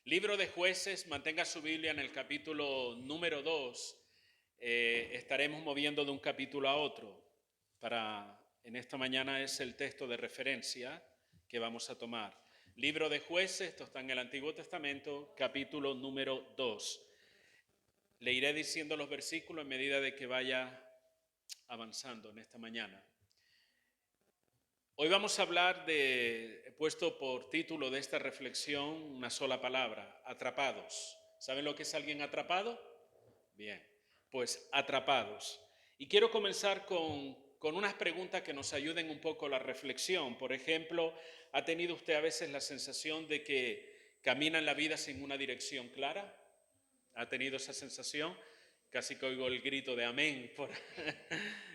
Libro de Jueces, mantenga su Biblia en el capítulo número 2. Estaremos moviendo de un capítulo a otro. En esta mañana es el texto de referencia que vamos a tomar. Libro de Jueces, esto está en el Antiguo Testamento, capítulo número 2. Le iré diciendo los versículos en medida de que vaya avanzando en esta mañana. Hoy vamos a hablar he puesto por título de esta reflexión una sola palabra: atrapados. ¿Saben lo que es alguien atrapado? Bien, pues atrapados. Y quiero comenzar con unas preguntas que nos ayuden un poco a la reflexión. Por ejemplo, ¿ha tenido usted a veces la sensación de que camina en la vida sin una dirección clara? ¿Ha tenido esa sensación? Casi que oigo el grito de amén,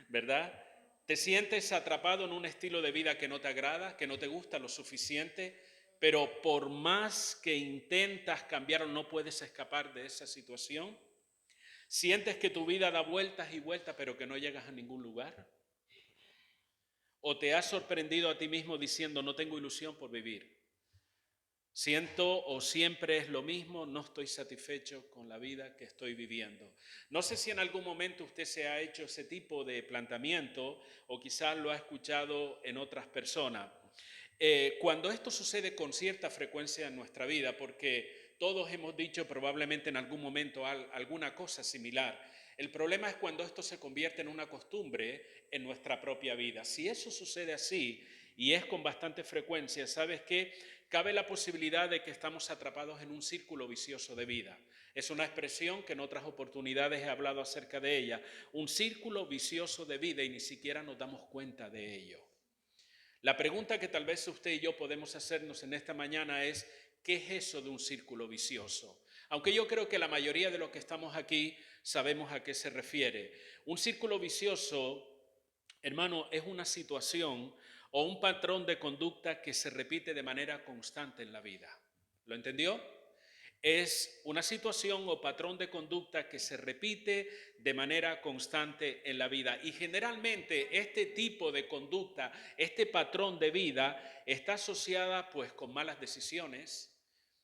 ¿verdad? ¿Te sientes atrapado en un estilo de vida que no te agrada, que no te gusta lo suficiente, pero por más que intentas cambiarlo no puedes escapar de esa situación? ¿Sientes que tu vida da vueltas y vueltas pero que no llegas a ningún lugar? ¿O te has sorprendido a ti mismo diciendo no tengo ilusión por vivir? Siento o siempre es lo mismo, no estoy satisfecho con la vida que estoy viviendo. No sé si en algún momento usted se ha hecho ese tipo de planteamiento o quizás lo ha escuchado en otras personas. Cuando esto sucede con cierta frecuencia en nuestra vida, porque todos hemos dicho probablemente en algún momento alguna cosa similar, el problema es cuando esto se convierte en una costumbre en nuestra propia vida. Si eso sucede así, y es con bastante frecuencia, ¿sabes qué? Cabe la posibilidad de que estamos atrapados en un círculo vicioso de vida. Es una expresión que en otras oportunidades he hablado acerca de ella. Un círculo vicioso de vida y ni siquiera nos damos cuenta de ello. La pregunta que tal vez usted y yo podemos hacernos en esta mañana es: ¿qué es eso de un círculo vicioso? Aunque yo creo que la mayoría de los que estamos aquí sabemos a qué se refiere. Un círculo vicioso, hermano, es una situación o un patrón de conducta que se repite de manera constante en la vida. ¿Lo entendió? Es una situación o patrón de conducta que se repite de manera constante en la vida. Y generalmente este tipo de conducta, este patrón de vida, está asociada pues con malas decisiones.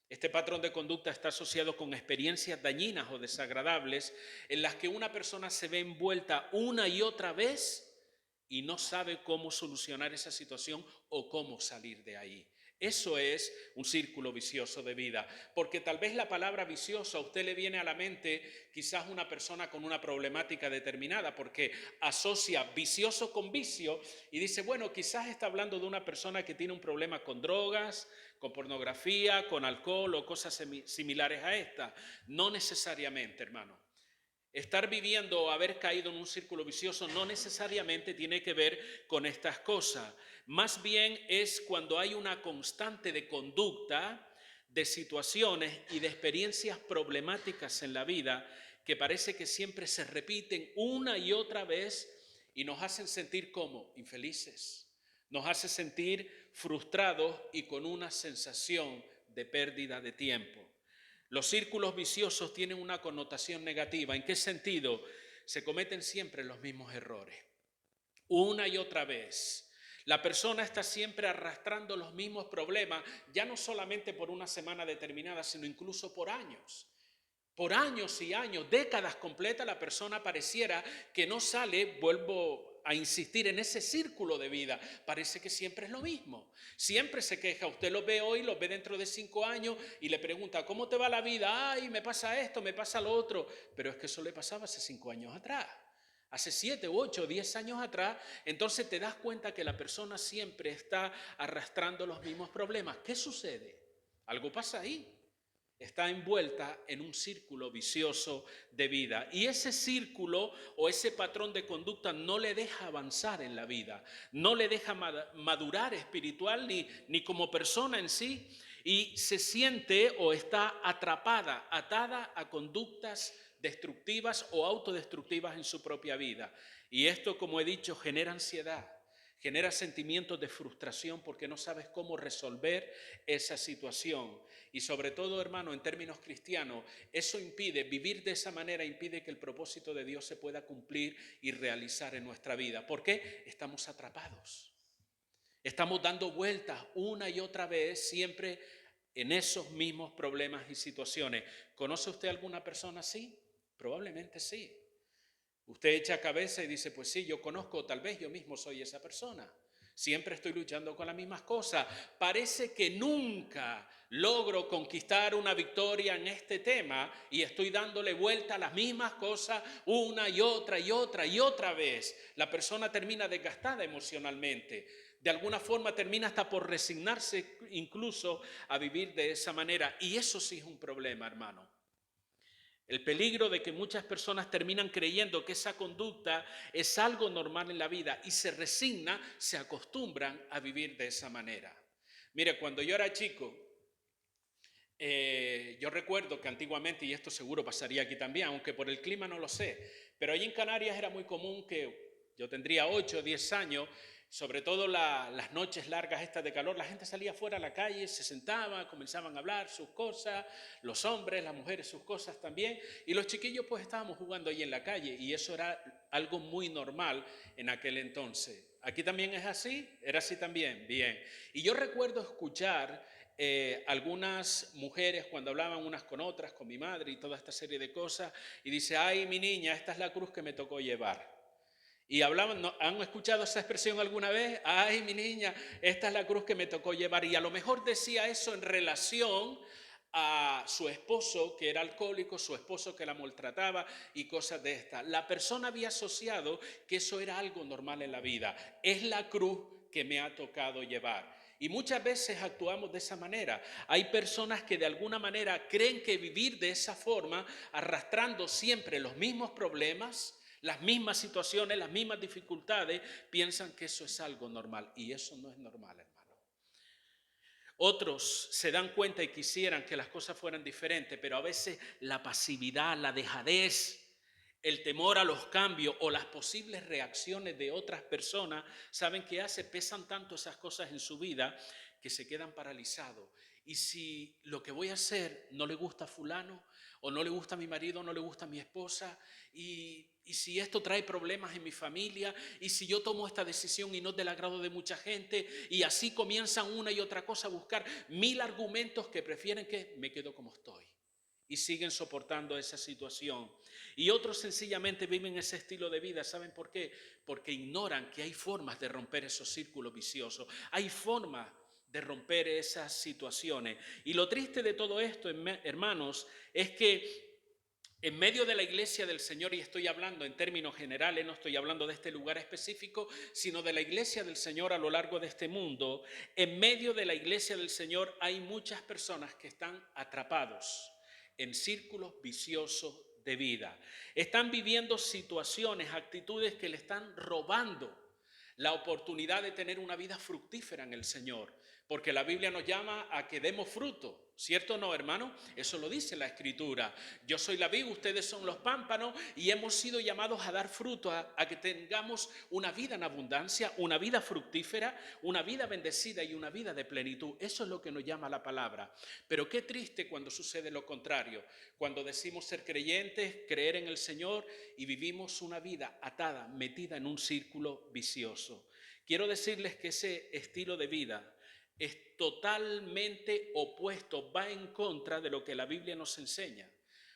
Este patrón de conducta está asociado con experiencias dañinas o desagradables en las que una persona se ve envuelta una y otra vez y no sabe cómo solucionar esa situación o cómo salir de ahí. Eso es un círculo vicioso de vida, porque tal vez la palabra vicioso a usted le viene a la mente quizás una persona con una problemática determinada, porque asocia vicioso con vicio y dice, bueno, quizás está hablando de una persona que tiene un problema con drogas, con pornografía, con alcohol o cosas similares a esta. No necesariamente, hermano. Estar viviendo o haber caído en un círculo vicioso no necesariamente tiene que ver con estas cosas. Más bien es cuando hay una constante de conducta, de situaciones y de experiencias problemáticas en la vida que parece que siempre se repiten una y otra vez y nos hacen sentir como infelices. Nos hace sentir frustrados y con una sensación de pérdida de tiempo. Los círculos viciosos tienen una connotación negativa. ¿En qué sentido? Se cometen siempre los mismos errores, una y otra vez. La persona está siempre arrastrando los mismos problemas, ya no solamente por una semana determinada, sino incluso por años. Por años y años, décadas completas, la persona pareciera que no sale, vuelvo a insistir, en ese círculo de vida. Parece que siempre es lo mismo. Siempre se queja. Usted lo ve hoy, lo ve dentro de 5 años y le pregunta, ¿cómo te va la vida? Ay, me pasa esto, me pasa lo otro. Pero es que eso le pasaba hace 5 años atrás. Hace 7, 8, 10 años atrás. Entonces te das cuenta que la persona siempre está arrastrando los mismos problemas. ¿Qué sucede? Algo pasa ahí. Está envuelta en un círculo vicioso de vida. Y ese círculo o ese patrón de conducta no le deja avanzar en la vida, no le deja madurar espiritual ni como persona en sí. Y se siente o está atrapada, atada a conductas destructivas o autodestructivas en su propia vida. Y esto, como he dicho, genera ansiedad. Genera sentimientos de frustración porque no sabes cómo resolver esa situación. Y sobre todo, hermano, en términos cristianos, eso impide, vivir de esa manera impide que el propósito de Dios se pueda cumplir y realizar en nuestra vida. ¿Por qué? Estamos atrapados. Estamos dando vueltas una y otra vez, siempre en esos mismos problemas y situaciones. ¿Conoce usted alguna persona así? Probablemente sí. Usted echa cabeza y dice, pues sí, yo conozco, tal vez yo mismo soy esa persona. Siempre estoy luchando con las mismas cosas. Parece que nunca logro conquistar una victoria en este tema y estoy dándole vuelta a las mismas cosas una y otra y otra y otra vez. La persona termina desgastada emocionalmente. De alguna forma termina hasta por resignarse incluso a vivir de esa manera. Y eso sí es un problema, hermano. El peligro de que muchas personas terminan creyendo que esa conducta es algo normal en la vida y se resignan, se acostumbran a vivir de esa manera. Mire, cuando yo era chico, yo recuerdo que antiguamente, y esto seguro pasaría aquí también, aunque por el clima no lo sé, pero allí en Canarias era muy común que yo tendría 8 o 10 años, sobre todo las noches largas estas de calor, la gente salía fuera a la calle, se sentaba, comenzaban a hablar sus cosas, los hombres, las mujeres sus cosas también, y los chiquillos pues estábamos jugando ahí en la calle, y eso era algo muy normal en aquel entonces. ¿Aquí también es así? ¿Era así también? Bien. Y yo recuerdo escuchar algunas mujeres cuando hablaban unas con otras, con mi madre y toda esta serie de cosas, y dice, ay, mi niña, esta es la cruz que me tocó llevar. Y hablaban, ¿no? ¿Han escuchado esa expresión alguna vez? Ay, mi niña, esta es la cruz que me tocó llevar. Y a lo mejor decía eso en relación a su esposo que era alcohólico, su esposo que la maltrataba y cosas de estas. La persona había asociado que eso era algo normal en la vida. Es la cruz que me ha tocado llevar. Y muchas veces actuamos de esa manera. Hay personas que de alguna manera creen que vivir de esa forma, arrastrando siempre los mismos problemas, las mismas situaciones, las mismas dificultades, piensan que eso es algo normal. Y eso no es normal, hermano. Otros se dan cuenta y quisieran que las cosas fueran diferentes, pero a veces la pasividad, la dejadez, el temor a los cambios o las posibles reacciones de otras personas, ¿saben qué hace? Pesan tanto esas cosas en su vida que se quedan paralizados. Y si lo que voy a hacer no le gusta a fulano, o no le gusta a mi marido, o no le gusta a mi esposa, y si esto trae problemas en mi familia, y si yo tomo esta decisión y no es del agrado de mucha gente, y así comienzan una y otra cosa a buscar 1000 argumentos que prefieren que me quedo como estoy. Y siguen soportando esa situación. Y otros sencillamente viven ese estilo de vida. ¿Saben por qué? Porque ignoran que hay formas de romper esos círculos viciosos. Hay formas de romper esas situaciones. Y lo triste de todo esto, hermanos, es que en medio de la iglesia del Señor, y estoy hablando en términos generales, no estoy hablando de este lugar específico, sino de la iglesia del Señor a lo largo de este mundo, en medio de la iglesia del Señor hay muchas personas que están atrapados en círculos viciosos de vida. Están viviendo situaciones, actitudes que le están robando la oportunidad de tener una vida fructífera en el Señor, porque la Biblia nos llama a que demos fruto, ¿cierto o no, hermano? Eso lo dice la Escritura. Yo soy la vid, ustedes son los pámpanos y hemos sido llamados a dar fruto, a que tengamos una vida en abundancia, una vida fructífera, una vida bendecida y una vida de plenitud. Eso es lo que nos llama la palabra. Pero qué triste cuando sucede lo contrario, cuando decimos ser creyentes, creer en el Señor y vivimos una vida atada, metida en un círculo vicioso. Quiero decirles que ese estilo de vida es totalmente opuesto, va en contra de lo que la Biblia nos enseña.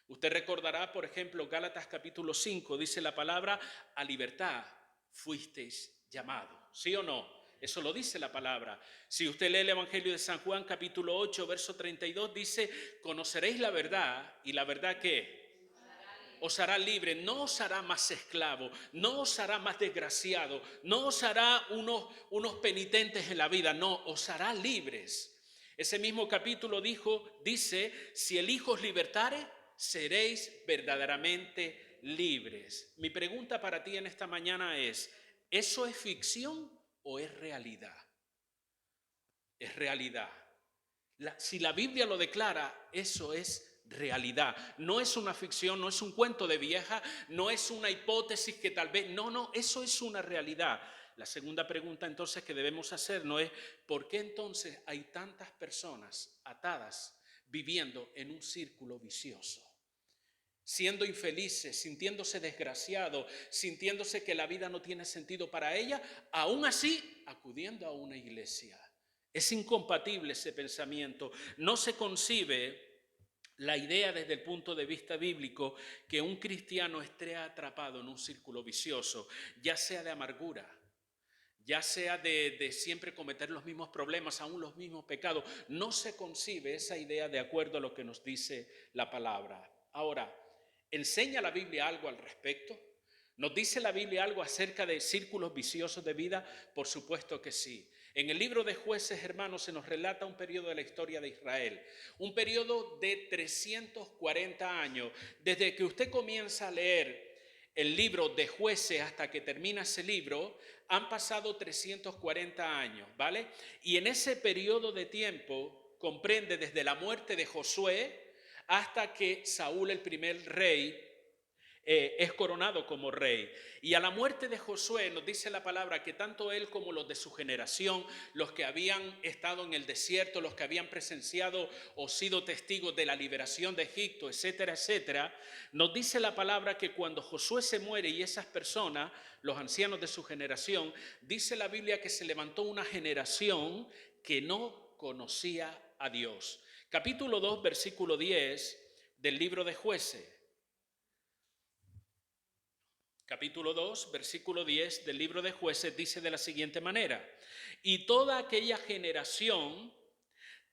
Usted recordará, por ejemplo, Gálatas capítulo 5, dice la palabra, a libertad fuisteis llamados, ¿sí o no? Eso lo dice la palabra. Si usted lee el Evangelio de San Juan capítulo 8, verso 32, dice, conoceréis la verdad, y la verdad ¿qué? Os hará libre, no os hará más esclavo, no os hará más desgraciado, no os hará unos penitentes en la vida, no, os hará libres. Ese mismo capítulo dice, si el Hijo os libertare, seréis verdaderamente libres. Mi pregunta para ti en esta mañana es, ¿eso es ficción o es realidad? Es realidad. Si la Biblia lo declara, eso es realidad. No es una ficción, no es un cuento de vieja, no es una hipótesis que tal vez, no, eso es una realidad. La segunda pregunta entonces que debemos hacernos es, ¿por qué entonces hay tantas personas atadas viviendo en un círculo vicioso? Siendo infelices, sintiéndose desgraciados, sintiéndose que la vida no tiene sentido para ella, aún así acudiendo a una iglesia. Es incompatible ese pensamiento. No se concibe la idea desde el punto de vista bíblico que un cristiano esté atrapado en un círculo vicioso, ya sea de amargura, ya sea de siempre cometer los mismos problemas, aún los mismos pecados. No se concibe esa idea de acuerdo a lo que nos dice la palabra. Ahora, ¿enseña la Biblia algo al respecto? ¿Nos dice la Biblia algo acerca de círculos viciosos de vida? Por supuesto que sí. En el libro de Jueces, hermanos, se nos relata un periodo de la historia de Israel, un periodo de 340 años. Desde que usted comienza a leer el libro de Jueces hasta que termina ese libro, han pasado 340 años, ¿vale? Y en ese periodo de tiempo comprende desde la muerte de Josué hasta que Saúl, el primer rey, es coronado como rey. Y a la muerte de Josué nos dice la palabra que tanto él como los de su generación, los que habían estado en el desierto, los que habían presenciado o sido testigos de la liberación de Egipto, etcétera, etcétera, nos dice la palabra que cuando Josué se muere y esas personas, los ancianos de su generación, dice la Biblia que se levantó una generación que no conocía a Dios. Capítulo 2, versículo 10 del libro de Jueces. Capítulo 2, versículo 10 del libro de Jueces dice de la siguiente manera: y toda aquella generación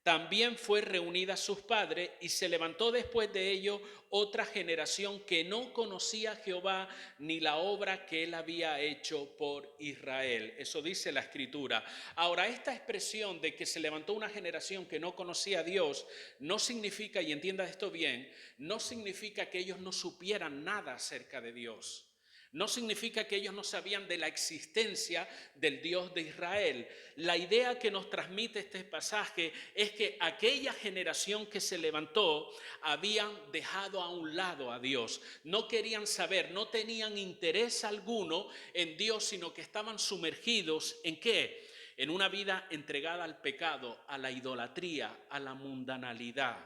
también fue reunida a sus padres, y se levantó después de ello otra generación que no conocía a Jehová ni la obra que él había hecho por Israel. Eso dice la Escritura. Ahora, esta expresión de que se levantó una generación que no conocía a Dios no significa, y entienda esto bien, no significa que ellos no supieran nada acerca de Dios. No significa que ellos no sabían de la existencia del Dios de Israel. La idea que nos transmite este pasaje es que aquella generación que se levantó habían dejado a un lado a Dios. No querían saber, no tenían interés alguno en Dios, sino que estaban sumergidos ¿en qué? En una vida entregada al pecado, a la idolatría, a la mundanalidad.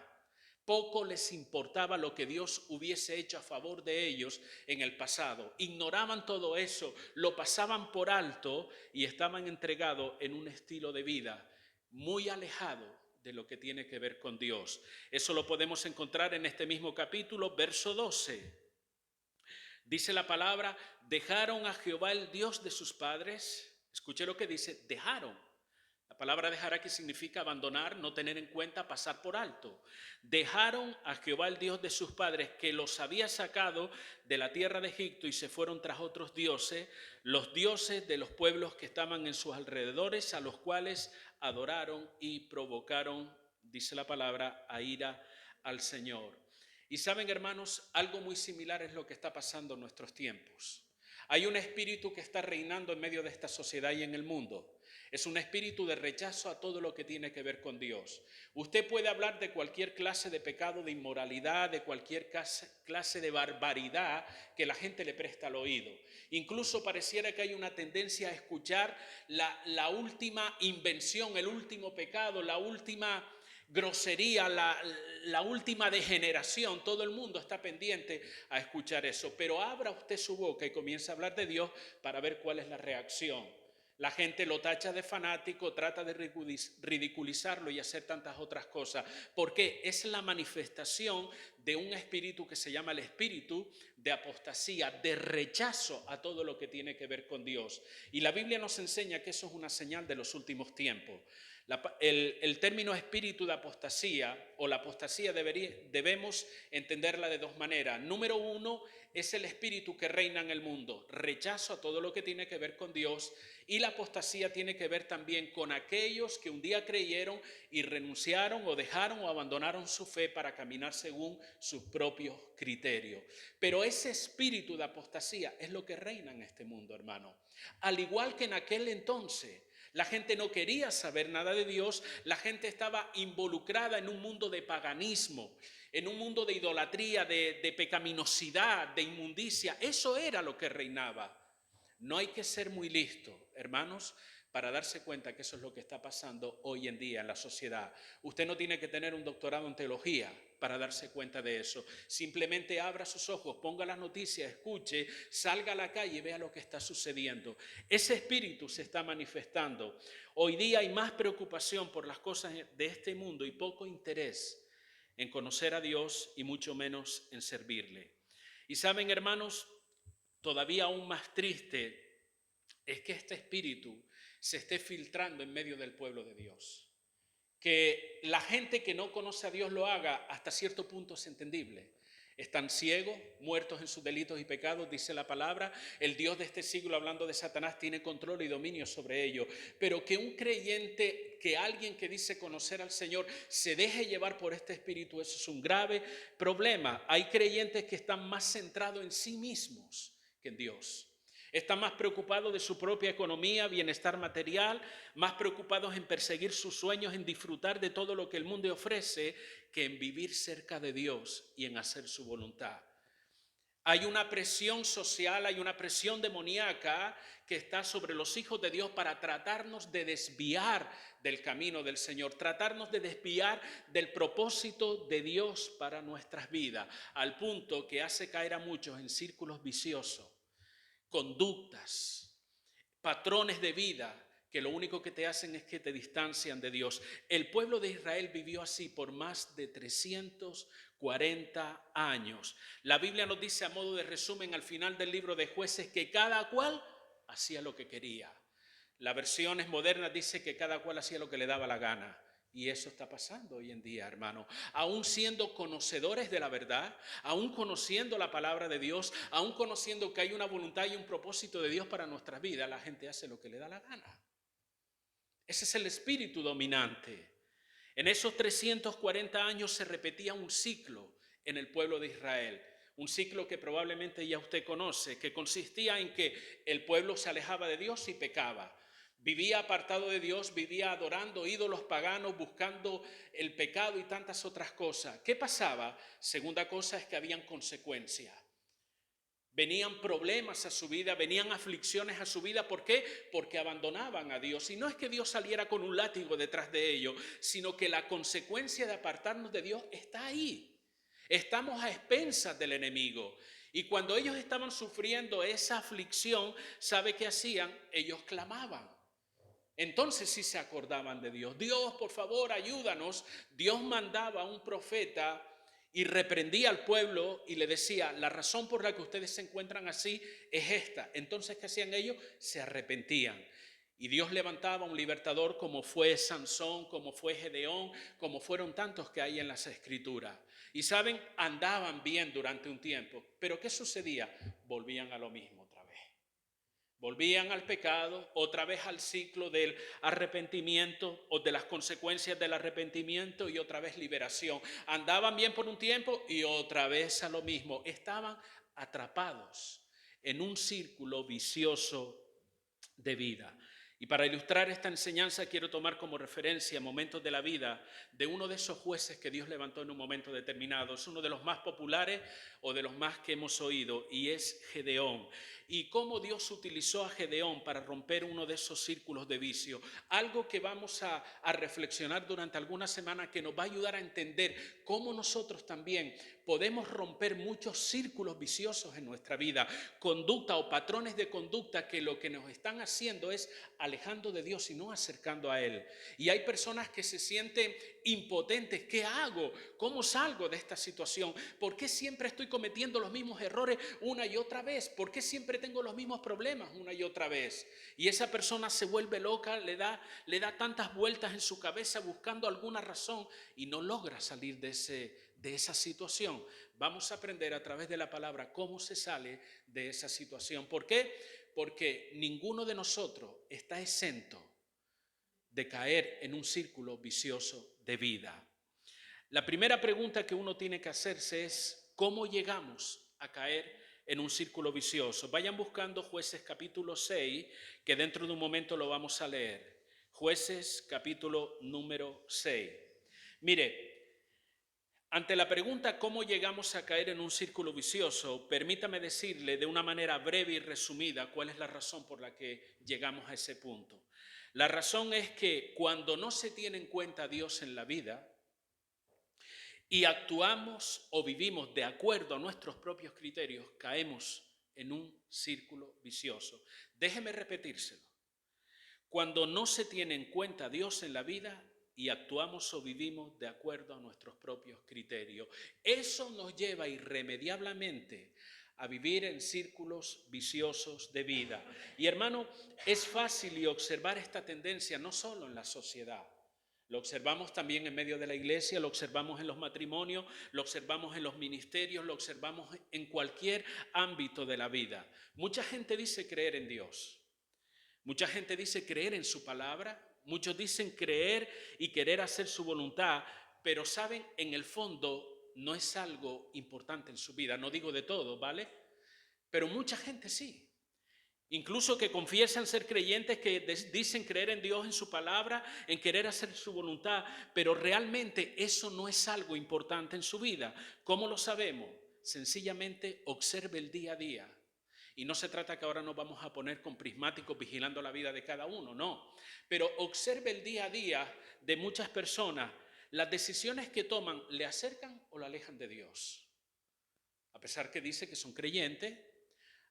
Poco les importaba lo que Dios hubiese hecho a favor de ellos en el pasado. Ignoraban todo eso, lo pasaban por alto y estaban entregados en un estilo de vida muy alejado de lo que tiene que ver con Dios. Eso lo podemos encontrar en este mismo capítulo, verso 12. Dice la palabra: dejaron a Jehová el Dios de sus padres. Escuche lo que dice: dejaron. La palabra dejar aquí significa abandonar, no tener en cuenta, pasar por alto. Dejaron a Jehová el Dios de sus padres, que los había sacado de la tierra de Egipto, y se fueron tras otros dioses, los dioses de los pueblos que estaban en sus alrededores, a los cuales adoraron y provocaron, dice la palabra, a ira al Señor. Y saben, hermanos, algo muy similar es lo que está pasando en nuestros tiempos. Hay un espíritu que está reinando en medio de esta sociedad y en el mundo. Es un espíritu de rechazo a todo lo que tiene que ver con Dios. Usted puede hablar de cualquier clase de pecado, de inmoralidad, de cualquier clase de barbaridad que la gente le presta al oído. Incluso pareciera que hay una tendencia a escuchar la última invención, el último pecado, la última grosería, la última degeneración. Todo el mundo está pendiente a escuchar eso. Pero abra usted su boca y comience a hablar de Dios para ver cuál es la reacción. La gente lo tacha de fanático, trata de ridiculizarlo y hacer tantas otras cosas, porque es la manifestación de un espíritu que se llama el espíritu de apostasía, de rechazo a todo lo que tiene que ver con Dios. Y la Biblia nos enseña que eso es una señal de los últimos tiempos. El término espíritu de apostasía o la apostasía debemos entenderla de dos maneras. Número uno, es el espíritu que reina en el mundo, rechazo a todo lo que tiene que ver con Dios, y la apostasía tiene que ver también con aquellos que un día creyeron y renunciaron o dejaron o abandonaron su fe para caminar según sus propios criterios. Pero ese espíritu de apostasía es lo que reina en este mundo, hermano. Al igual que en aquel entonces, la gente no quería saber nada de Dios, la gente estaba involucrada en un mundo de paganismo, en un mundo de idolatría, de pecaminosidad, de inmundicia. Eso era lo que reinaba. No hay que ser muy listo, hermanos, para darse cuenta que eso es lo que está pasando hoy en día en la sociedad. Usted no tiene que tener un doctorado en teología para darse cuenta de eso. Simplemente abra sus ojos, ponga las noticias, escuche, salga a la calle y vea lo que está sucediendo. Ese espíritu se está manifestando. Hoy día hay más preocupación por las cosas de este mundo y poco interés en conocer a Dios y mucho menos en servirle. Y saben, hermanos, todavía aún más triste es que este espíritu se esté filtrando en medio del pueblo de Dios. Que la gente que no conoce a Dios lo haga hasta cierto punto es entendible. Están ciegos, muertos en sus delitos y pecados, dice la palabra. El Dios de este siglo, hablando de Satanás, tiene control y dominio sobre ellos. Pero que un creyente, que alguien que dice conocer al Señor, se deje llevar por este espíritu, eso es un grave problema. Hay creyentes que están más centrados en sí mismos que en Dios. Están más preocupados de su propia economía, bienestar material, más preocupados en perseguir sus sueños, en disfrutar de todo lo que el mundo ofrece, que en vivir cerca de Dios y en hacer su voluntad. Hay una presión social, hay una presión demoníaca que está sobre los hijos de Dios para tratarnos de desviar del camino del Señor, tratarnos de desviar del propósito de Dios para nuestras vidas, al punto que hace caer a muchos en círculos viciosos, conductas, patrones de vida que lo único que te hacen es que te distancian de Dios. El pueblo de Israel vivió así por más de 340 años. La Biblia nos dice a modo de resumen al final del libro de Jueces que cada cual hacía lo que quería. Las versiones modernas dice que cada cual hacía lo que le daba la gana. Y eso está pasando hoy en día, hermano. Aún siendo conocedores de la verdad, aún conociendo la palabra de Dios, aún conociendo que hay una voluntad y un propósito de Dios para nuestras vidas, la gente hace lo que le da la gana. Ese es el espíritu dominante. En esos 340 años se repetía un ciclo en el pueblo de Israel. Un ciclo que probablemente ya usted conoce, que consistía en que el pueblo se alejaba de Dios y pecaba. Vivía apartado de Dios, vivía adorando ídolos paganos, buscando el pecado y tantas otras cosas. ¿Qué pasaba? Segunda cosa es que habían consecuencias. Venían problemas a su vida, venían aflicciones a su vida. ¿Por qué? Porque abandonaban a Dios. Y no es que Dios saliera con un látigo detrás de ellos, sino que la consecuencia de apartarnos de Dios está ahí. Estamos a expensas del enemigo. Y cuando ellos estaban sufriendo esa aflicción, ¿sabe qué hacían? Ellos clamaban. Entonces sí se acordaban de Dios. Dios, por favor, ayúdanos. Dios mandaba a un profeta y reprendía al pueblo y le decía, la razón por la que ustedes se encuentran así es esta. Entonces, ¿qué hacían ellos? Se arrepentían. Y Dios levantaba un libertador como fue Sansón, como fue Gedeón, como fueron tantos que hay en las Escrituras. Y saben, andaban bien durante un tiempo. Pero ¿qué sucedía? Volvían a lo mismo. Volvían al pecado, otra vez al ciclo del arrepentimiento o de las consecuencias del arrepentimiento y otra vez liberación. Andaban bien por un tiempo y otra vez a lo mismo. Estaban atrapados en un círculo vicioso de vida. Y para ilustrar esta enseñanza quiero tomar como referencia momentos de la vida de uno de esos jueces que Dios levantó en un momento determinado. Es uno de los más populares o de los más que hemos oído y es Gedeón. Y cómo Dios utilizó a Gedeón para romper uno de esos círculos de vicio. Algo que vamos a reflexionar durante algunas semanas que nos va a ayudar a entender cómo nosotros también podemos romper muchos círculos viciosos en nuestra vida, conducta o patrones de conducta que lo que nos están haciendo es alejando de Dios y no acercando a Él. Y hay personas que se sienten impotentes. ¿Qué hago? ¿Cómo salgo de esta situación? ¿Por qué siempre estoy cometiendo los mismos errores una y otra vez? ¿Por qué siempre tengo los mismos problemas una y otra vez? Y esa persona se vuelve loca, le da tantas vueltas en su cabeza buscando alguna razón y no logra salir de esa situación. Vamos a aprender a través de la palabra cómo se sale de esa situación. ¿Por qué? Porque ninguno de nosotros está exento de caer en un círculo vicioso de vida. La primera pregunta que uno tiene que hacerse es ¿cómo llegamos a caer en un círculo vicioso? Vayan buscando Jueces capítulo 6, que dentro de un momento lo vamos a leer. Jueces capítulo número 6. Mire, ante la pregunta ¿cómo llegamos a caer en un círculo vicioso? Permítame decirle de una manera breve y resumida cuál es la razón por la que llegamos a ese punto. La razón es que cuando no se tiene en cuenta a Dios en la vida y actuamos o vivimos de acuerdo a nuestros propios criterios, caemos en un círculo vicioso. Déjeme repetírselo. Cuando no se tiene en cuenta a Dios en la vida y actuamos o vivimos de acuerdo a nuestros propios criterios, eso nos lleva irremediablemente a vivir en círculos viciosos de vida. Y hermano, es fácil observar esta tendencia no solo en la sociedad. Lo observamos también en medio de la iglesia, lo observamos en los matrimonios, lo observamos en los ministerios, lo observamos en cualquier ámbito de la vida. Mucha gente dice creer en Dios. Mucha gente dice creer en su palabra, muchos dicen creer y querer hacer su voluntad, pero saben, en el fondo no es algo importante en su vida. No digo de todo, ¿vale? Pero mucha gente sí. Incluso que confiesan ser creyentes, que dicen creer en Dios, en su palabra, en querer hacer su voluntad, pero realmente eso no es algo importante en su vida. ¿Cómo lo sabemos? Sencillamente observe el día a día. Y no se trata que ahora nos vamos a poner con prismáticos vigilando la vida de cada uno, no. Pero observe el día a día de muchas personas. Las decisiones que toman, ¿le acercan o la alejan de Dios? A pesar que dice que son creyentes,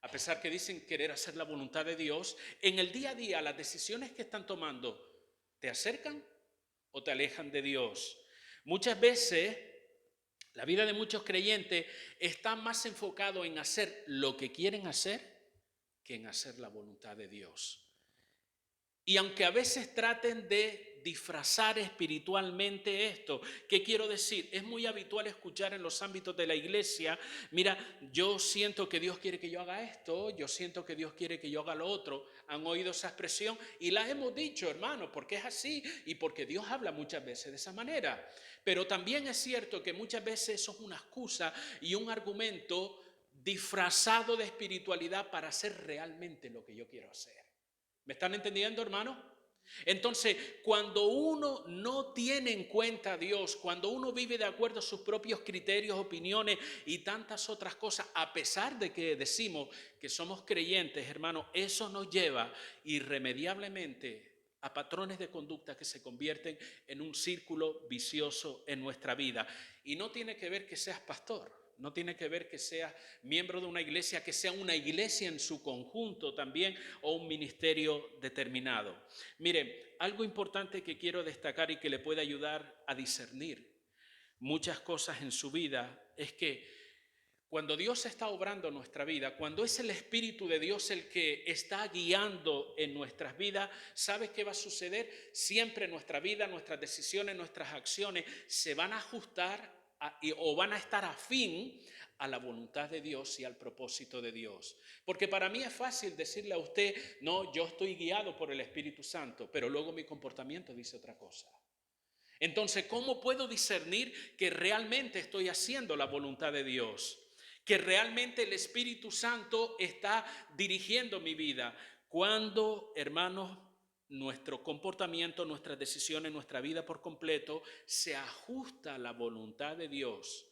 a pesar que dicen querer hacer la voluntad de Dios, en el día a día las decisiones que están tomando, ¿te acercan o te alejan de Dios? Muchas veces la vida de muchos creyentes está más enfocado en hacer lo que quieren hacer que en hacer la voluntad de Dios. Y aunque a veces traten de disfrazar espiritualmente esto, ¿qué quiero decir? Es muy habitual escuchar en los ámbitos de la iglesia, mira, yo siento que Dios quiere que yo haga esto, yo siento que Dios quiere que yo haga lo otro. ¿Han oído esa expresión? Y la hemos dicho, hermano, porque es así y porque Dios habla muchas veces de esa manera. Pero también es cierto que muchas veces eso es una excusa y un argumento disfrazado de espiritualidad para hacer realmente lo que yo quiero hacer. ¿Me están entendiendo, hermano? Entonces, cuando uno no tiene en cuenta a Dios, cuando uno vive de acuerdo a sus propios criterios, opiniones y tantas otras cosas, a pesar de que decimos que somos creyentes, hermano, eso nos lleva irremediablemente a patrones de conducta que se convierten en un círculo vicioso en nuestra vida. Y no tiene que ver que seas pastor. No tiene que ver que seas miembro de una iglesia, que sea una iglesia en su conjunto también o un ministerio determinado. Mire, algo importante que quiero destacar y que le puede ayudar a discernir muchas cosas en su vida es que cuando Dios está obrando en nuestra vida, cuando es el Espíritu de Dios el que está guiando en nuestras vidas, ¿sabes qué va a suceder? Siempre en nuestra vida, nuestras decisiones, nuestras acciones se van a ajustar o van a estar afín a la voluntad de Dios y al propósito de Dios. Porque para mí es fácil decirle a usted, no, yo estoy guiado por el Espíritu Santo, pero luego mi comportamiento dice otra cosa. Entonces, ¿cómo puedo discernir que realmente estoy haciendo la voluntad de Dios? Que realmente el Espíritu Santo está dirigiendo mi vida. Cuando, hermanos, nuestro comportamiento, nuestras decisiones, nuestra vida por completo se ajusta a la voluntad de Dios.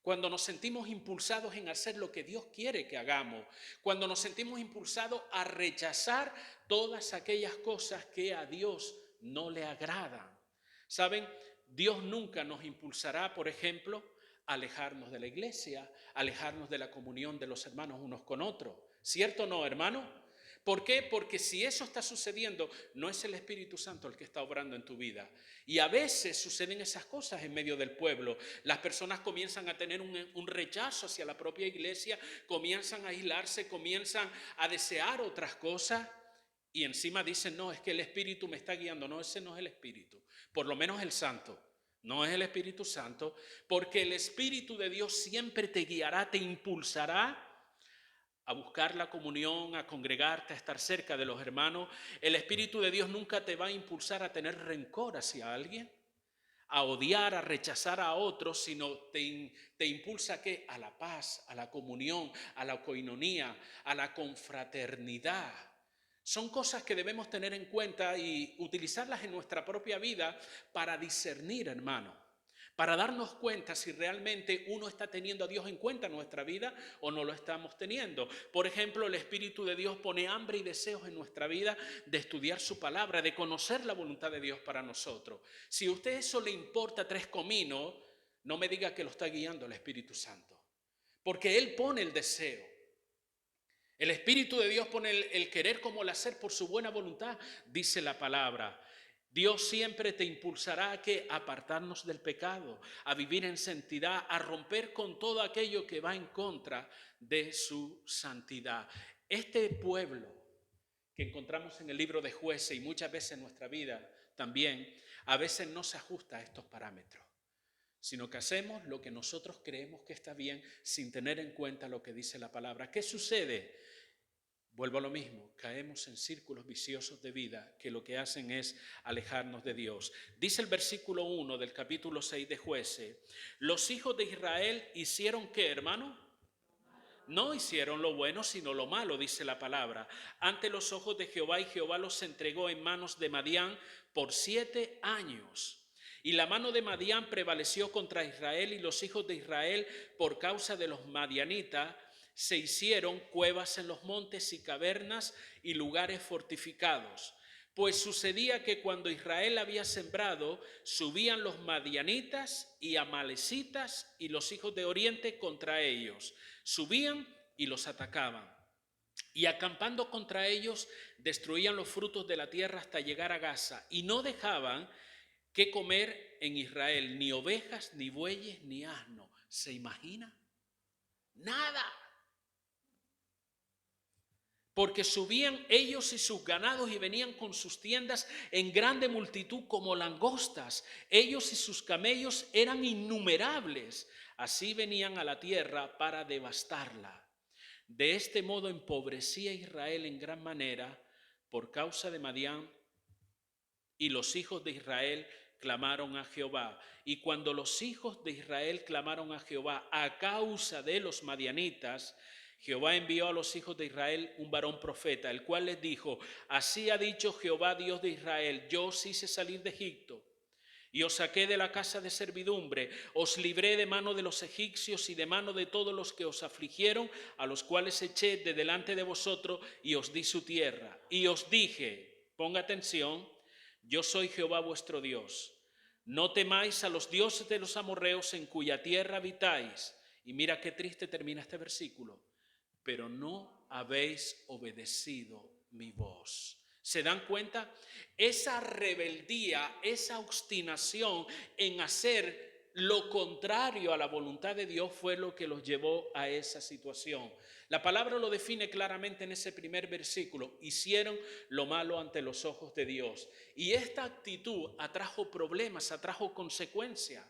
Cuando nos sentimos impulsados en hacer lo que Dios quiere que hagamos. Cuando nos sentimos impulsados a rechazar todas aquellas cosas que a Dios no le agradan. ¿Saben? Dios nunca nos impulsará, por ejemplo, a alejarnos de la iglesia, a alejarnos de la comunión de los hermanos unos con otros. ¿Cierto o no, hermano? ¿Por qué? Porque si eso está sucediendo, no es el Espíritu Santo el que está obrando en tu vida. Y a veces suceden esas cosas en medio del pueblo. Las personas comienzan a tener un rechazo hacia la propia iglesia, comienzan a aislarse, comienzan a desear otras cosas. Y encima dicen, no, es que el Espíritu me está guiando. No, ese no es el Espíritu. Por lo menos el Santo. No es el Espíritu Santo. Porque el Espíritu de Dios siempre te guiará, te impulsará a buscar la comunión, a congregarte, a estar cerca de los hermanos. El Espíritu de Dios nunca te va a impulsar a tener rencor hacia alguien, a odiar, a rechazar a otros, sino te impulsa ¿a qué? A la paz, a la comunión, a la coinonía, a la confraternidad. Son cosas que debemos tener en cuenta y utilizarlas en nuestra propia vida para discernir, hermano, para darnos cuenta si realmente uno está teniendo a Dios en cuenta en nuestra vida o no lo estamos teniendo. Por ejemplo, el Espíritu de Dios pone hambre y deseos en nuestra vida de estudiar su palabra, de conocer la voluntad de Dios para nosotros. Si a usted eso le importa tres cominos, No me diga que lo está guiando el Espíritu Santo, porque Él pone el deseo. El Espíritu de Dios pone el querer como el hacer por su buena voluntad, dice la palabra. Dios siempre te impulsará a que apartarnos del pecado, a vivir en santidad, a romper con todo aquello que va en contra de su santidad. Este pueblo que encontramos en el libro de Jueces y muchas veces en nuestra vida también, a veces no se ajusta a estos parámetros, sino que hacemos lo que nosotros creemos que está bien sin tener en cuenta lo que dice la palabra. ¿Qué sucede? Vuelvo a lo mismo, caemos en círculos viciosos de vida que lo que hacen es alejarnos de Dios. Dice el versículo 1 del capítulo 6 de Jueces, los hijos de Israel hicieron ¿qué, hermano? No hicieron lo bueno, sino lo malo, dice la palabra, ante los ojos de Jehová, y Jehová los entregó en manos de Madián por 7 años. Y la mano de Madián prevaleció contra Israel, y los hijos de Israel, por causa de los madianitas, se hicieron cuevas en los montes y cavernas y lugares fortificados. Pues sucedía que cuando Israel había sembrado, subían los madianitas y amalecitas y los hijos de Oriente contra ellos. Subían y los atacaban. Y acampando contra ellos, destruían los frutos de la tierra hasta llegar a Gaza. Y no dejaban que comer en Israel, ni ovejas, ni bueyes, ni asno. ¿Se imagina? Nada. Porque subían ellos y sus ganados y venían con sus tiendas en grande multitud como langostas. Ellos y sus camellos eran innumerables. Así venían a la tierra para devastarla. De este modo empobrecía Israel en gran manera por causa de Madián, y los hijos de Israel clamaron a Jehová. Y cuando los hijos de Israel clamaron a Jehová a causa de los madianitas, Jehová envió a los hijos de Israel un varón profeta, el cual les dijo, así ha dicho Jehová Dios de Israel, yo os hice salir de Egipto y os saqué de la casa de servidumbre, os libré de mano de los egipcios y de mano de todos los que os afligieron, a los cuales eché de delante de vosotros y os di su tierra. Y os dije, ponga atención, yo soy Jehová vuestro Dios. No temáis a los dioses de los amorreos en cuya tierra habitáis. Y mira qué triste termina este versículo. Pero no habéis obedecido mi voz. ¿Se dan cuenta? Esa rebeldía, esa obstinación en hacer lo contrario a la voluntad de Dios fue lo que los llevó a esa situación. La palabra lo define claramente en ese primer versículo. Hicieron lo malo ante los ojos de Dios. Y esta actitud atrajo problemas, atrajo consecuencias.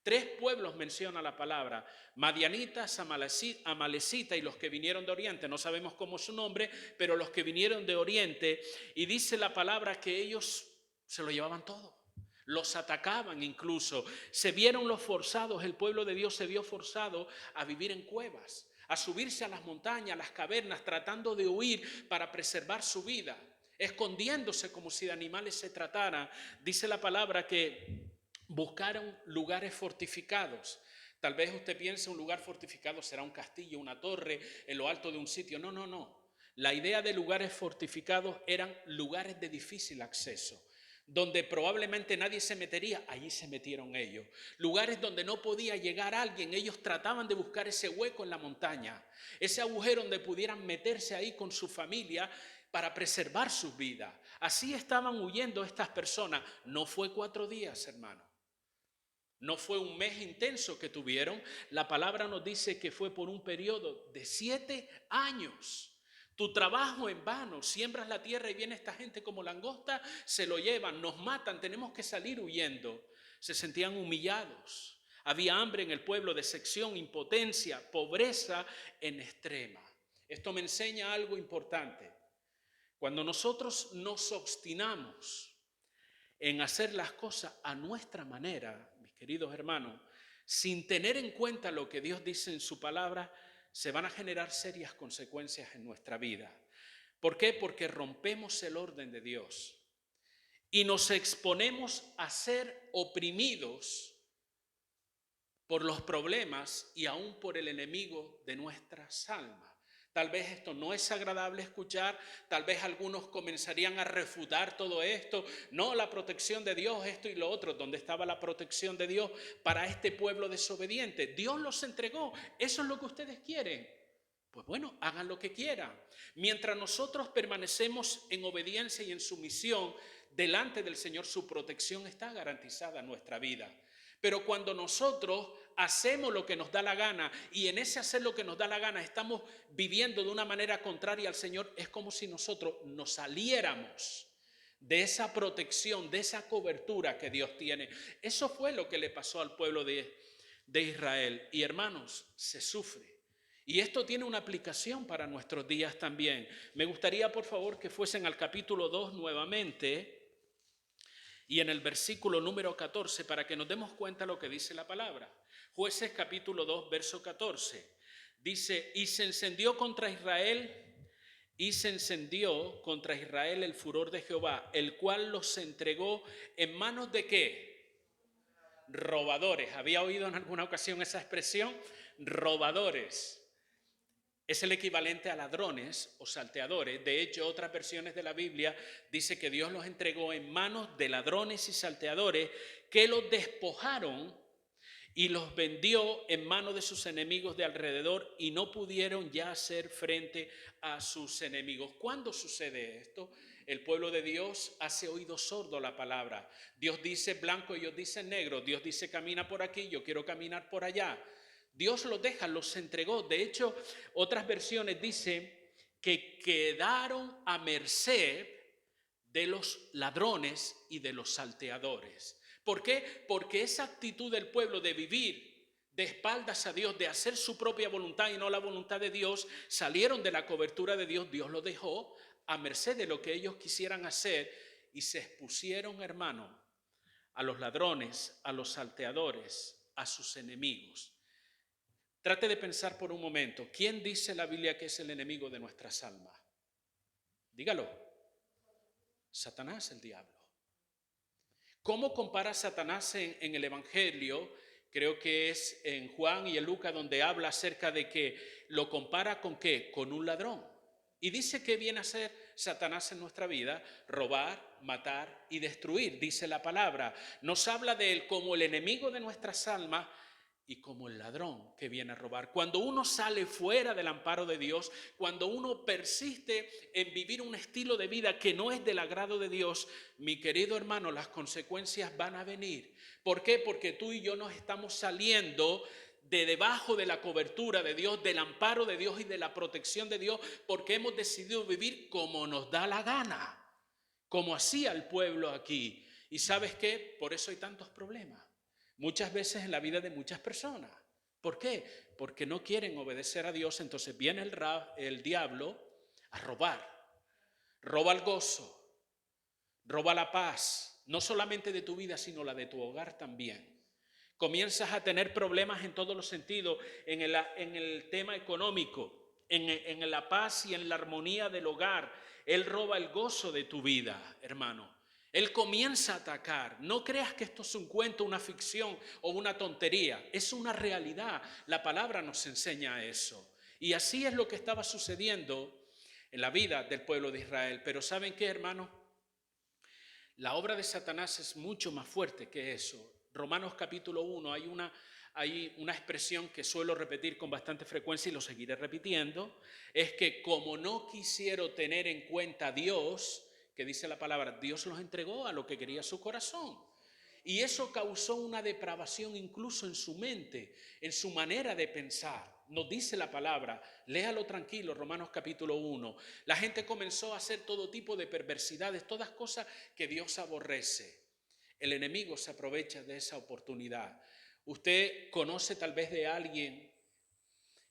3 pueblos menciona la palabra, madianitas, amalecita y los que vinieron de Oriente, no sabemos cómo es su nombre, pero los que vinieron de Oriente, y dice la palabra que ellos se lo llevaban todo, los atacaban incluso, se vieron los forzados, el pueblo de Dios se vio forzado a vivir en cuevas, a subirse a las montañas, a las cavernas, tratando de huir para preservar su vida, escondiéndose como si de animales se tratara. Dice la palabra que buscaron lugares fortificados. Tal vez usted piense un lugar fortificado será un castillo, una torre, en lo alto de un sitio. No, no, no. La idea de lugares fortificados eran lugares de difícil acceso, donde probablemente nadie se metería, allí se metieron ellos. Lugares donde no podía llegar alguien, ellos trataban de buscar ese hueco en la montaña, ese agujero donde pudieran meterse ahí con su familia para preservar sus vidas. Así estaban huyendo estas personas. No fue 4 días, hermano. No fue un mes intenso que tuvieron. La palabra nos dice que fue por un periodo de 7 años. Tu trabajo en vano, siembras la tierra y viene esta gente como langosta, se lo llevan, nos matan, tenemos que salir huyendo. Se sentían humillados. Había hambre en el pueblo, decepción, impotencia, pobreza en extrema. Esto me enseña algo importante. Cuando nosotros nos obstinamos en hacer las cosas a nuestra manera, mis queridos hermanos, sin tener en cuenta lo que Dios dice en su palabra, se van a generar serias consecuencias en nuestra vida. ¿Por qué? Porque rompemos el orden de Dios y nos exponemos a ser oprimidos por los problemas y aún por el enemigo de nuestras almas. Tal vez esto no es agradable escuchar, tal vez algunos comenzarían a refutar todo esto. No, la protección de Dios, esto y lo otro. ¿Dónde estaba la protección de Dios para este pueblo desobediente? Dios los entregó. ¿Eso es lo que ustedes quieren? Pues bueno, hagan lo que quieran. Mientras nosotros permanecemos en obediencia y en sumisión delante del Señor, su protección está garantizada en nuestra vida. Pero cuando nosotros hacemos lo que nos da la gana y en ese hacer lo que nos da la gana estamos viviendo de una manera contraria al Señor, es como si nosotros nos saliéramos de esa protección, de esa cobertura que Dios tiene. Eso fue lo que le pasó al pueblo de Israel. Y hermanos, se sufre. Y esto tiene una aplicación para nuestros días también. Me gustaría, por favor, que fuesen al capítulo 2 nuevamente y en el versículo número 14 para que nos demos cuenta lo que dice la palabra. Jueces capítulo 2, verso 14. Dice, y se encendió contra Israel el furor de Jehová, el cual los entregó en manos de ¿qué? Robadores. ¿Había oído en alguna ocasión esa expresión? Robadores. Es el equivalente a ladrones o salteadores. De hecho, otras versiones de la Biblia dice que Dios los entregó en manos de ladrones y salteadores que los despojaron y los vendió en manos de sus enemigos de alrededor y no pudieron ya hacer frente a sus enemigos. ¿Cuándo sucede esto? El pueblo de Dios hace oído sordo a la palabra. Dios dice blanco, ellos dicen negro. Dios dice camina por aquí, yo quiero caminar por allá. Dios los deja, los entregó. De hecho, otras versiones dicen que quedaron a merced de los ladrones y de los salteadores. ¿Por qué? Porque esa actitud del pueblo de vivir de espaldas a Dios, de hacer su propia voluntad y no la voluntad de Dios, salieron de la cobertura de Dios. Dios los dejó a merced de lo que ellos quisieran hacer y se expusieron, hermano, a los ladrones, a los salteadores, a sus enemigos. Trate de pensar por un momento, ¿quién dice la Biblia que es el enemigo de nuestras almas? Dígalo. Satanás, el diablo. ¿Cómo compara Satanás en el Evangelio? Creo que es en Juan y en Lucas donde habla acerca de que lo compara con ¿qué? Con un ladrón. Y dice que viene a ser Satanás en nuestra vida: robar, matar y destruir, dice la palabra. Nos habla de él como el enemigo de nuestras almas y como el ladrón que viene a robar. Cuando uno sale fuera del amparo de Dios, cuando uno persiste en vivir un estilo de vida que no es del agrado de Dios, mi querido hermano, las consecuencias van a venir. ¿Por qué? Porque tú y yo nos estamos saliendo de debajo de la cobertura de Dios, del amparo de Dios y de la protección de Dios, porque hemos decidido vivir como nos da la gana, como hacía el pueblo aquí. ¿Y sabes qué? Por eso hay tantos problemas muchas veces en la vida de muchas personas. ¿Por qué? Porque no quieren obedecer a Dios. Entonces viene el diablo a robar. Roba el gozo, roba la paz, no solamente de tu vida, sino la de tu hogar también. Comienzas a tener problemas en todos los sentidos, en el tema económico, en la paz y en la armonía del hogar. Él roba el gozo de tu vida, hermano. Él comienza a atacar. No creas que esto es un cuento, una ficción o una tontería. Es una realidad. La palabra nos enseña eso. Y así es lo que estaba sucediendo en la vida del pueblo de Israel. Pero ¿saben qué, hermano? La obra de Satanás es mucho más fuerte que eso. Romanos capítulo 1, hay una expresión que suelo repetir con bastante frecuencia y lo seguiré repitiendo. Es que como no quisieron tener en cuenta a Dios, que dice la palabra, Dios los entregó a lo que quería su corazón. Y eso causó una depravación incluso en su mente, en su manera de pensar. Nos dice la palabra, léalo tranquilo, Romanos capítulo 1. La gente comenzó a hacer todo tipo de perversidades, todas cosas que Dios aborrece. El enemigo se aprovecha de esa oportunidad. Usted conoce tal vez de alguien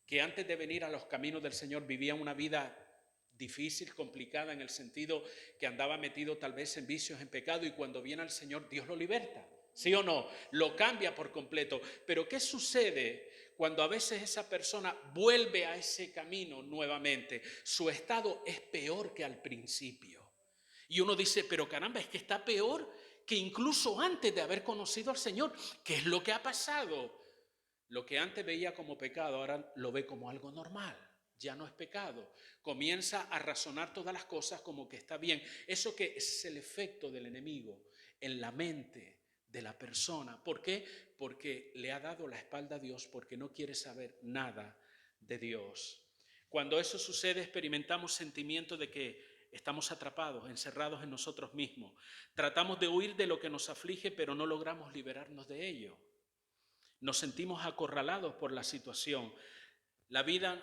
que antes de venir a los caminos del Señor vivía una vida difícil, complicada, en el sentido que andaba metido tal vez en vicios, en pecado, y cuando viene al Señor Dios lo liberta, ¿sí o no? Lo cambia por completo. Pero ¿qué sucede cuando a veces esa persona vuelve a ese camino nuevamente? Su estado es peor que al principio. Y uno dice, pero caramba, es que está peor que incluso antes de haber conocido al Señor. ¿Qué es lo que ha pasado? Lo que antes veía como pecado ahora lo ve como algo normal. ya no es pecado. Comienza a razonar todas las cosas como que está bien. Eso que es el efecto del enemigo en la mente de la persona. ¿Por qué? Porque le ha dado la espalda a Dios, porque no quiere saber nada de Dios. Cuando eso sucede, experimentamos sentimiento de que estamos atrapados, encerrados en nosotros mismos. Tratamos de huir de lo que nos aflige, pero no logramos liberarnos de ello. Nos sentimos acorralados por la situación. La vida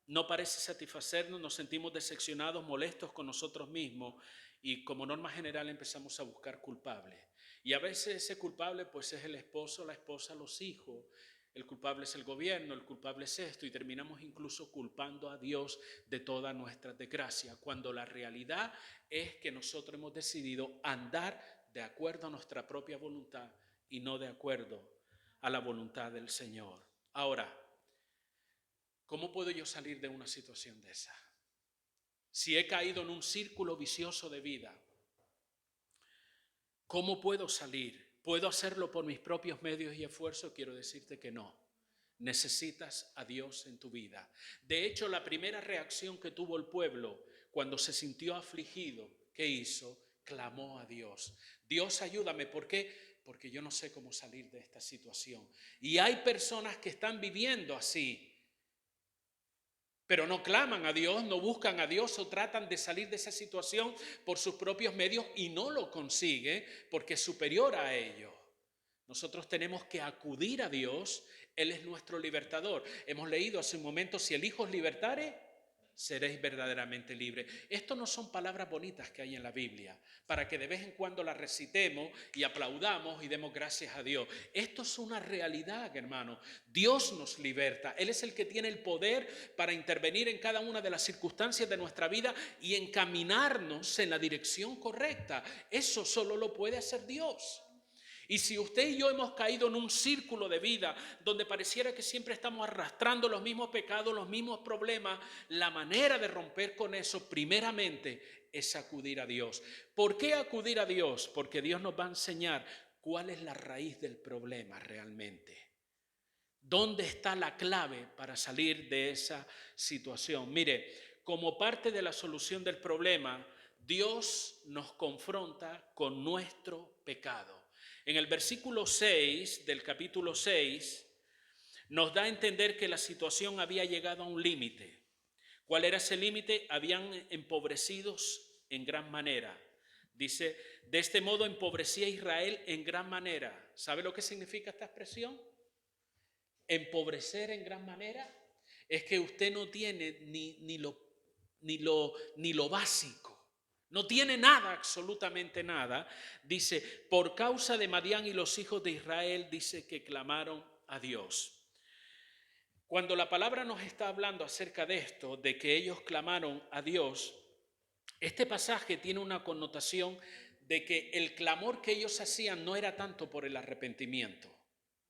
no parece satisfacernos, nos sentimos decepcionados, molestos con nosotros mismos y como norma general empezamos a buscar culpables. Y a veces ese culpable pues es el esposo, la esposa, los hijos. El culpable es el gobierno, el culpable es esto y terminamos incluso culpando a Dios de toda nuestra desgracia, cuando la realidad es que nosotros hemos decidido andar de acuerdo a nuestra propia voluntad y no de acuerdo a la voluntad del Señor. Ahora, ¿cómo puedo yo salir de una situación de esa? Si he caído en un círculo vicioso de vida, ¿cómo puedo salir? ¿Puedo hacerlo por mis propios medios y esfuerzos? Quiero decirte que no. Necesitas a Dios en tu vida. De hecho, la primera reacción que tuvo el pueblo cuando se sintió afligido, ¿qué hizo? Clamó a Dios. Dios, ayúdame. ¿Por qué? Porque yo no sé cómo salir de esta situación. Y hay personas que están viviendo así, pero no claman a Dios, no buscan a Dios o tratan de salir de esa situación por sus propios medios y no lo consiguen porque es superior a ellos. Nosotros tenemos que acudir a Dios, Él es nuestro libertador. Hemos leído hace un momento, si el Hijo os libertare, seréis verdaderamente libres. Esto no son palabras bonitas que hay en la Biblia, para que de vez en cuando las recitemos y aplaudamos y demos gracias a Dios. Esto es una realidad, hermano. Dios nos liberta. Él es el que tiene el poder para intervenir en cada una de las circunstancias de nuestra vida y encaminarnos en la dirección correcta. Eso solo lo puede hacer Dios. Y si usted y yo hemos caído en un círculo de vida donde pareciera que siempre estamos arrastrando los mismos pecados, los mismos problemas, la manera de romper con eso primeramente es acudir a Dios. ¿Por qué acudir a Dios? Porque Dios nos va a enseñar cuál es la raíz del problema realmente. ¿Dónde está la clave para salir de esa situación? Mire, como parte de la solución del problema, Dios nos confronta con nuestro pecado. En el versículo 6 del capítulo 6 nos da a entender que la situación había llegado a un límite. ¿Cuál era ese límite? Habían empobrecidos en gran manera. Dice, de este modo empobrecía Israel en gran manera. ¿Sabe lo que significa esta expresión? Empobrecer en gran manera es que usted no tiene ni lo básico. No tiene nada, absolutamente nada. Dice, por causa de Madián y los hijos de Israel, dice que clamaron a Dios. Cuando la palabra nos está hablando acerca de esto, de que ellos clamaron a Dios, este pasaje tiene una connotación de que el clamor que ellos hacían no era tanto por el arrepentimiento,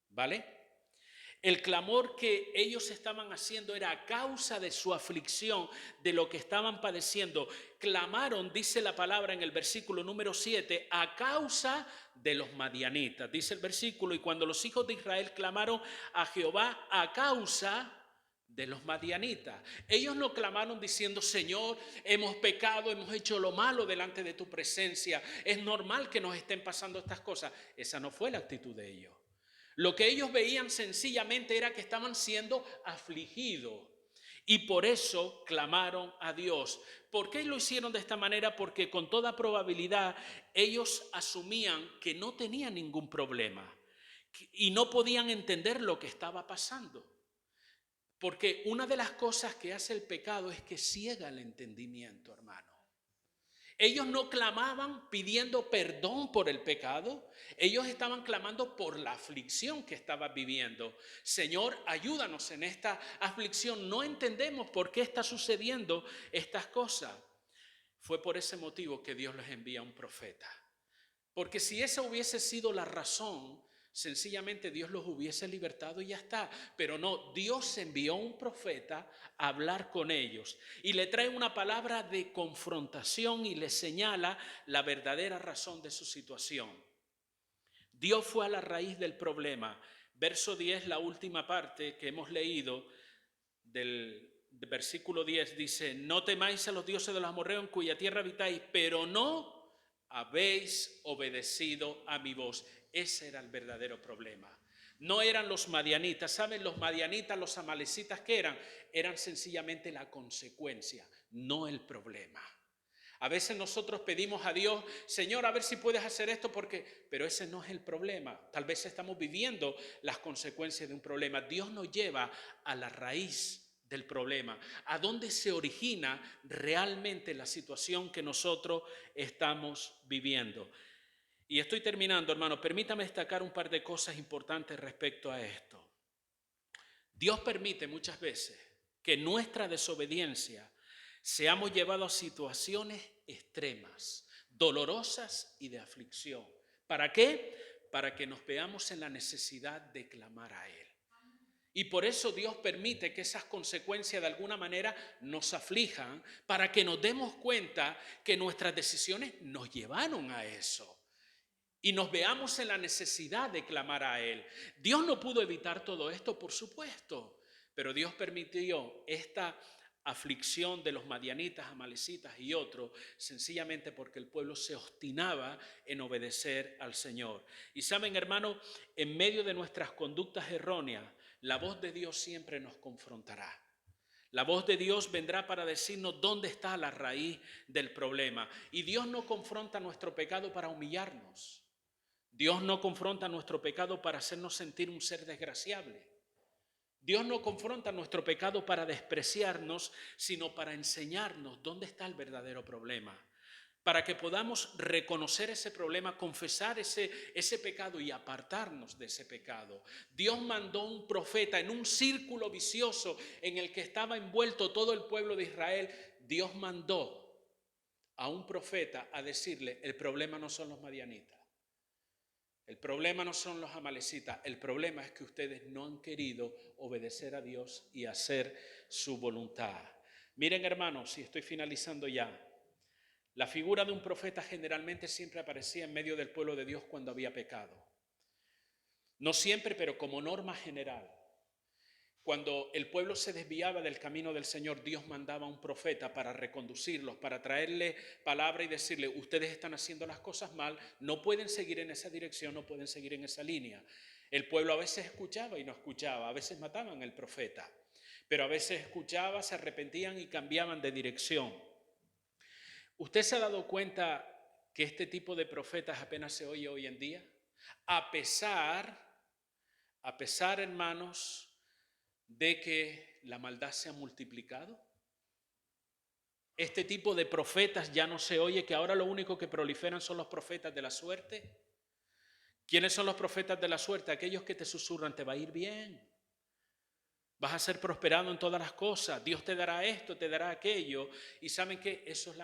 ¿vale? El clamor que ellos estaban haciendo era a causa de su aflicción, de lo que estaban padeciendo. Clamaron, dice la palabra en el versículo número 7, a causa de los madianitas. Dice el versículo, y cuando los hijos de Israel clamaron a Jehová a causa de los madianitas. Ellos no clamaron diciendo, Señor, hemos pecado, hemos hecho lo malo delante de tu presencia. Es normal que nos estén pasando estas cosas. Esa no fue la actitud de ellos. Lo que ellos veían sencillamente era que estaban siendo afligidos y por eso clamaron a Dios. ¿Por qué lo hicieron de esta manera? Porque con toda probabilidad ellos asumían que no tenían ningún problema y no podían entender lo que estaba pasando. Porque una de las cosas que hace el pecado es que ciega el entendimiento, hermano. Ellos no clamaban pidiendo perdón por el pecado, ellos estaban clamando por la aflicción que estaban viviendo. Señor, ayúdanos en esta aflicción, no entendemos por qué está sucediendo estas cosas. Fue por ese motivo que Dios les envía un profeta. Porque si esa hubiese sido la razón, sencillamente Dios los hubiese libertado y ya está. Pero no, Dios envió un profeta a hablar con ellos y le trae una palabra de confrontación y le señala la verdadera razón de su situación. Dios fue a la raíz del problema. Verso 10, la última parte que hemos leído del versículo 10 dice, no temáis a los dioses de los amorreos en cuya tierra habitáis, pero no habéis obedecido a mi voz. Ese era el verdadero problema. No eran los madianitas. ¿Saben? Los madianitas, los amalecitas, ¿qué eran? Eran sencillamente la consecuencia, no el problema. A veces nosotros pedimos a Dios, Señor, a ver si puedes hacer esto, pero ese no es el problema. Tal vez estamos viviendo las consecuencias de un problema. Dios nos lleva a la raíz del problema, a dónde se origina realmente la situación que nosotros estamos viviendo. Y estoy terminando, hermano. Permítame destacar un par de cosas importantes respecto a esto. Dios permite muchas veces que nuestra desobediencia seamos llevados a situaciones extremas, dolorosas y de aflicción. ¿Para qué? Para que nos veamos en la necesidad de clamar a Él. Y por eso Dios permite que esas consecuencias de alguna manera nos aflijan, para que nos demos cuenta que nuestras decisiones nos llevaron a eso. Y nos veamos en la necesidad de clamar a Él. Dios no pudo evitar todo esto, por supuesto, pero Dios permitió esta aflicción de los madianitas, amalecitas y otros, sencillamente porque el pueblo se obstinaba en obedecer al Señor. Y saben, hermano, en medio de nuestras conductas erróneas, la voz de Dios siempre nos confrontará. La voz de Dios vendrá para decirnos dónde está la raíz del problema. Y Dios no confronta nuestro pecado para humillarnos. Dios no confronta nuestro pecado para hacernos sentir un ser desgraciable. Dios no confronta nuestro pecado para despreciarnos, sino para enseñarnos dónde está el verdadero problema. Para que podamos reconocer ese problema, confesar ese pecado y apartarnos de ese pecado. Dios mandó un profeta en un círculo vicioso en el que estaba envuelto todo el pueblo de Israel. Dios mandó a un profeta a decirle, el problema no son los madianitas. El problema no son los amalecitas, el problema es que ustedes no han querido obedecer a Dios y hacer su voluntad. Miren, hermanos, y estoy finalizando ya, la figura de un profeta generalmente siempre aparecía en medio del pueblo de Dios cuando había pecado. No siempre, pero como norma general. Cuando el pueblo se desviaba del camino del Señor, Dios mandaba a un profeta para reconducirlos, para traerle palabra y decirle, ustedes están haciendo las cosas mal, no pueden seguir en esa dirección, no pueden seguir en esa línea. El pueblo a veces escuchaba y no escuchaba, a veces mataban al profeta, pero a veces escuchaba, se arrepentían y cambiaban de dirección. ¿Usted se ha dado cuenta que este tipo de profetas apenas se oye hoy en día? A pesar, hermanos, de que la maldad se ha multiplicado. Este tipo de profetas ya no se oye, que ahora lo único que proliferan son los profetas de la suerte. ¿Quiénes son los profetas de la suerte? Aquellos que te susurran, te va a ir bien, vas a ser prosperado en todas las cosas, Dios te dará esto, te dará aquello. Y ¿saben qué? Eso es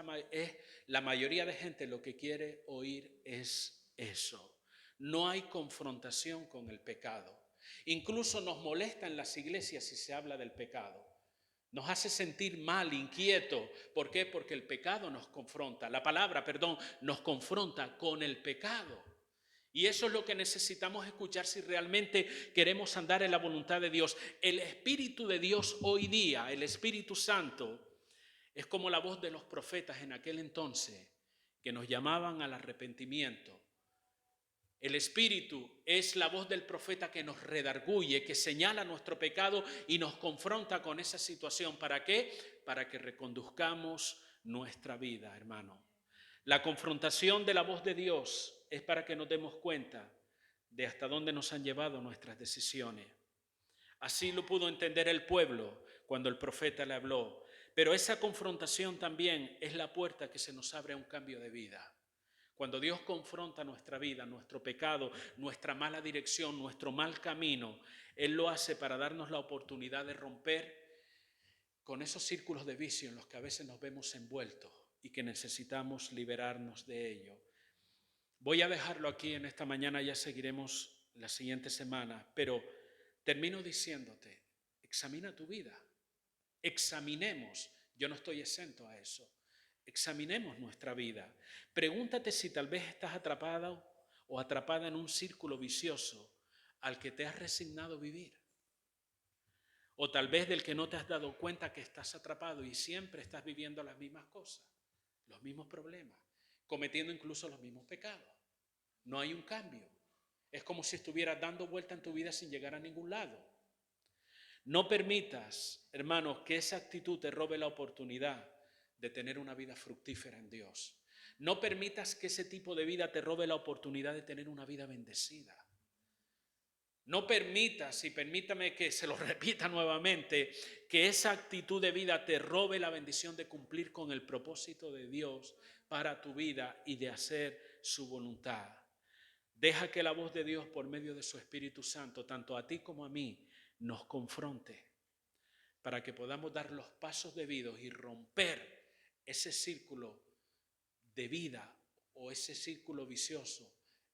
la mayoría de gente lo que quiere oír es eso. No hay confrontación con el pecado. Incluso nos molesta en las iglesias si se habla del pecado. Nos hace sentir mal, inquieto. ¿Por qué? Porque el pecado nos confronta. La palabra, nos confronta con el pecado. Y eso es lo que necesitamos escuchar si realmente queremos andar en la voluntad de Dios. El Espíritu de Dios hoy día, el Espíritu Santo, es como la voz de los profetas en aquel entonces que nos llamaban al arrepentimiento. El Espíritu es la voz del profeta que nos redarguye, que señala nuestro pecado y nos confronta con esa situación. ¿Para qué? Para que reconduzcamos nuestra vida, hermano. La confrontación de la voz de Dios es para que nos demos cuenta de hasta dónde nos han llevado nuestras decisiones. Así lo pudo entender el pueblo cuando el profeta le habló. Pero esa confrontación también es la puerta que se nos abre a un cambio de vida. Cuando Dios confronta nuestra vida, nuestro pecado, nuestra mala dirección, nuestro mal camino, Él lo hace para darnos la oportunidad de romper con esos círculos de vicio en los que a veces nos vemos envueltos y que necesitamos liberarnos de ello. Voy a dejarlo aquí en esta mañana, ya seguiremos la siguiente semana, pero termino diciéndote, examina tu vida, examinemos, yo no estoy exento a eso. Examinemos nuestra vida. Pregúntate si tal vez estás atrapado o atrapada en un círculo vicioso al que te has resignado a vivir. O tal vez del que no te has dado cuenta que estás atrapado y siempre estás viviendo las mismas cosas, los mismos problemas, cometiendo incluso los mismos pecados. No hay un cambio. Es como si estuvieras dando vuelta en tu vida sin llegar a ningún lado. No permitas, hermanos, que esa actitud te robe la oportunidad de tener una vida fructífera en Dios. No permitas que ese tipo de vida te robe la oportunidad de tener una vida bendecida. No permitas, y permítame que se lo repita nuevamente, que esa actitud de vida te robe la bendición de cumplir con el propósito de Dios para tu vida y de hacer su voluntad. Deja que la voz de Dios por medio de su Espíritu Santo, tanto a ti como a mí, nos confronte para que podamos dar los pasos debidos y romper ese círculo de vida o ese círculo vicioso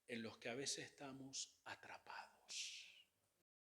en los que a veces estamos atrapados.